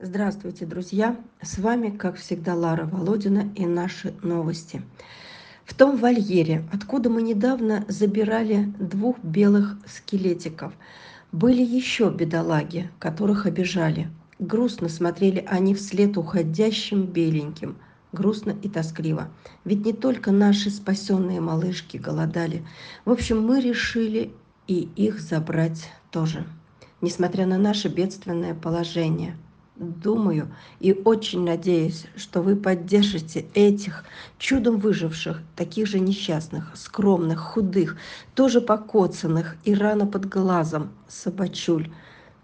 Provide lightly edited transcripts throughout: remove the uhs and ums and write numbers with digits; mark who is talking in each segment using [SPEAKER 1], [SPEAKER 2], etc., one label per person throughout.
[SPEAKER 1] Здравствуйте, друзья! С вами, как всегда, Лара Володина и наши новости. В том вольере, откуда мы недавно забирали двух белых скелетиков, были еще бедолаги, которых обижали. Грустно смотрели они вслед уходящим беленьким, грустно и тоскливо. Ведь не только наши спасенные малышки голодали. В общем, мы решили и их забрать тоже, несмотря на наше бедственное положение. Думаю и очень надеюсь, что вы поддержите этих чудом выживших, таких же несчастных, скромных, худых, тоже покоцанных и рано под глазом собачуль.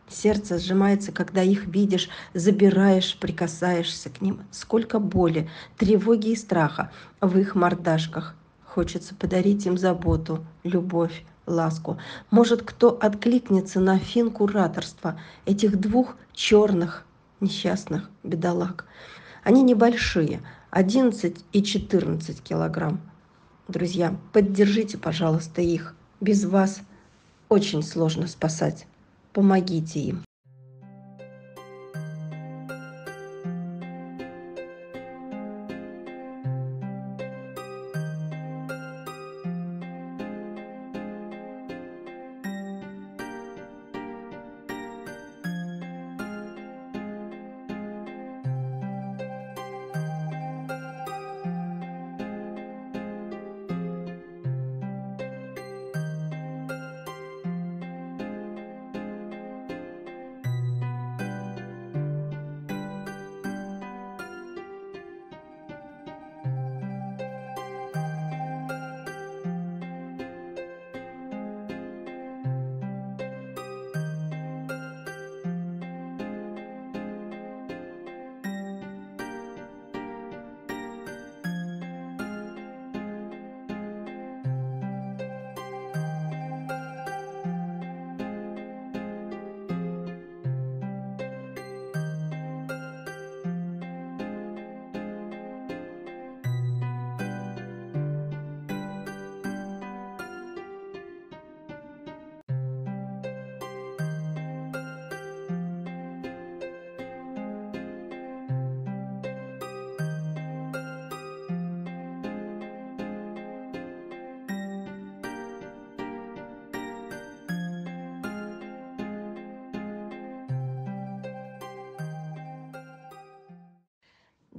[SPEAKER 1] Сердце сжимается, когда их видишь, забираешь, прикасаешься к ним. Сколько боли, тревоги и страха в их мордашках. Хочется подарить им заботу, любовь, ласку. Может, кто откликнется на финкураторство этих двух черных несчастных бедолаг. Они небольшие, 11 и 14 килограмм. Друзья, поддержите, пожалуйста, их. Без вас очень сложно спасать. Помогите им.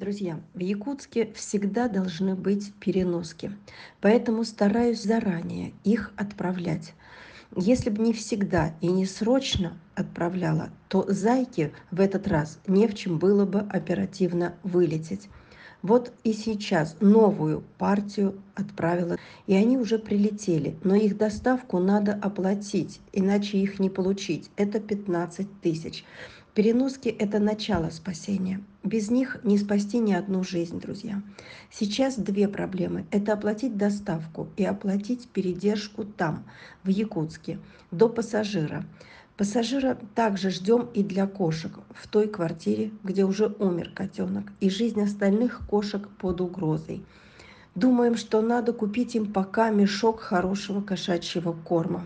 [SPEAKER 1] Друзья, в Якутске всегда должны быть переноски, поэтому стараюсь заранее их отправлять. Если бы не всегда и не срочно отправляла, то зайке в этот раз не в чем было бы оперативно вылететь. Вот и сейчас новую партию отправила, и они уже прилетели, но их доставку надо оплатить, иначе их не получить. Это 15 тысяч. Переноски – это начало спасения. Без них не спасти ни одну жизнь, друзья. Сейчас две проблемы. Это оплатить доставку и оплатить передержку там, в Якутске, до пассажира. Пассажира также ждем и для кошек в той квартире, где уже умер котенок, и жизнь остальных кошек под угрозой. Думаем, что надо купить им пока мешок хорошего кошачьего корма.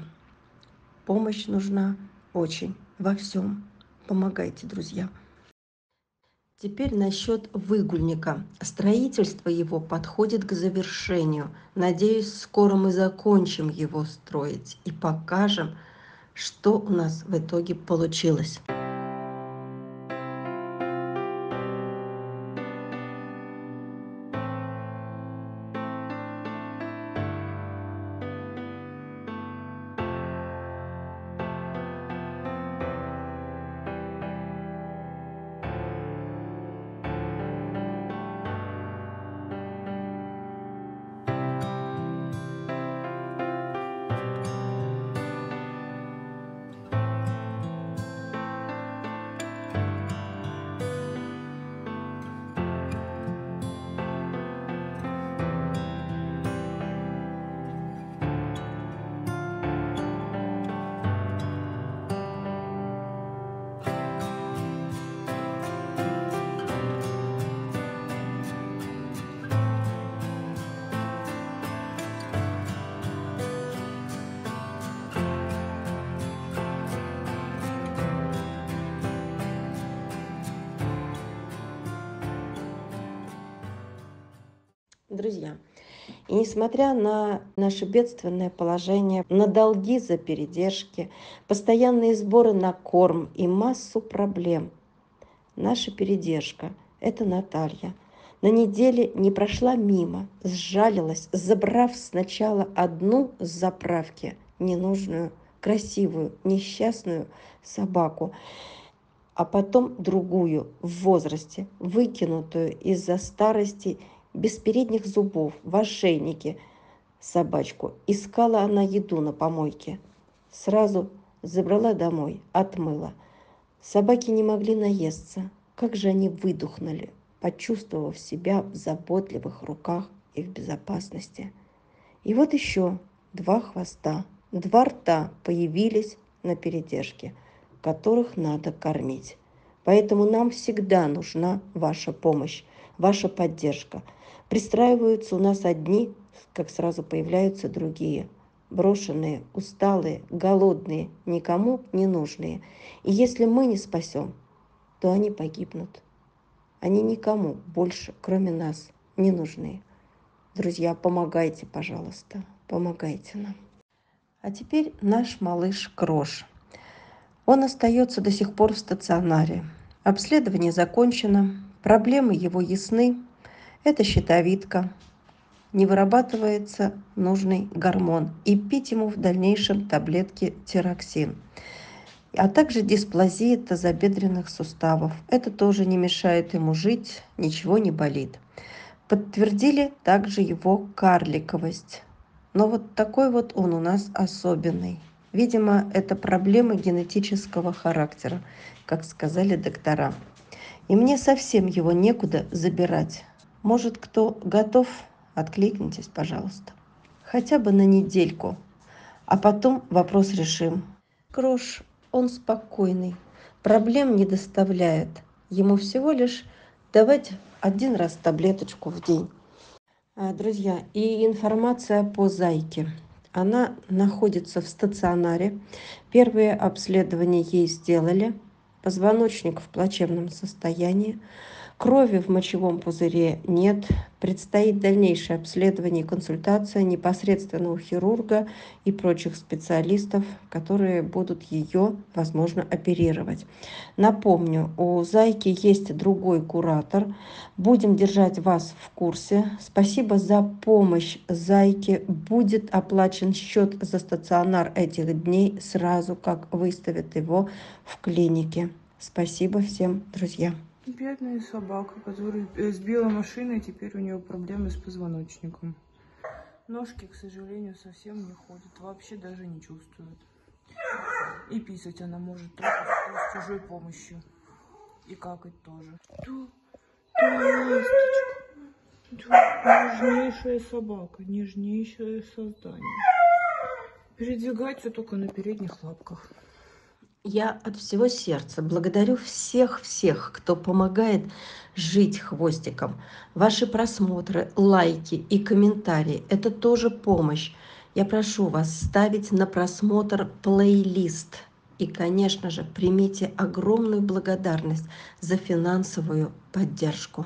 [SPEAKER 1] Помощь нужна очень во всем. Помогайте, друзья. Теперь насчет выгульника. Строительство его подходит к завершению. Надеюсь, скоро мы закончим его строить и покажем, что у нас в итоге получилось. Друзья, и несмотря на наше бедственное положение, на долги за передержки, постоянные сборы на корм и массу проблем, наша передержка – это Наталья. На неделе не прошла мимо, сжалилась, забрав сначала одну с заправки, ненужную, красивую, несчастную собаку, а потом другую в возрасте, выкинутую из-за старости, без передних зубов, в ошейнике собачку. Искала она еду на помойке. Сразу забрала домой, отмыла. Собаки не могли наесться. Как же они выдохнули, почувствовав себя в заботливых руках и в безопасности. И вот еще два хвоста, два рта появились на передержке, которых надо кормить. Поэтому нам всегда нужна ваша помощь, ваша поддержка. Пристраиваются у нас одни, как сразу появляются другие. Брошенные, усталые, голодные, никому не нужные. И если мы не спасем, то они погибнут. Они никому больше, кроме нас, не нужны. Друзья, помогайте, пожалуйста, помогайте нам. А теперь наш малыш Крош. Он остается до сих пор в стационаре. Обследование закончено, проблемы его ясны. Это щитовидка, не вырабатывается нужный гормон, и пить ему в дальнейшем таблетки тироксин, а также дисплазия тазобедренных суставов. Это тоже не мешает ему жить, ничего не болит. Подтвердили также его карликовость. Но вот такой вот он у нас особенный. Видимо, это проблемы генетического характера, как сказали доктора. И мне совсем его некуда забирать. Может, кто готов, откликнитесь, пожалуйста. Хотя бы на недельку. А потом вопрос решим. Крош, он спокойный, проблем не доставляет. Ему всего лишь давать один раз таблеточку в день. Друзья, и информация по зайке. Она находится в стационаре. Первые обследования ей сделали. Позвоночник в плачевном состоянии. Крови в мочевом пузыре нет. Предстоит дальнейшее обследование и консультация непосредственно у хирурга и прочих специалистов, которые будут ее, возможно, оперировать. Напомню, у Зайки есть другой куратор. Будем держать вас в курсе. Спасибо за помощь Зайке. Будет оплачен счет за стационар этих дней сразу, как выставят его в клинике. Спасибо всем, друзья.
[SPEAKER 2] Бедная собака, которую сбила машина, и теперь у нее проблемы с позвоночником. Ножки, к сожалению, совсем не ходят, вообще даже не чувствует. И писать она может только с чужой помощью. И какать тоже. Нежнейшая собака, нежнейшее создание. Передвигается только на передних лапках.
[SPEAKER 1] Я от всего сердца благодарю всех, кто помогает жить хвостиком. Ваши просмотры, лайки и комментарии – это тоже помощь. Я прошу вас ставить на просмотр плейлист. И, конечно же, примите огромную благодарность за финансовую поддержку.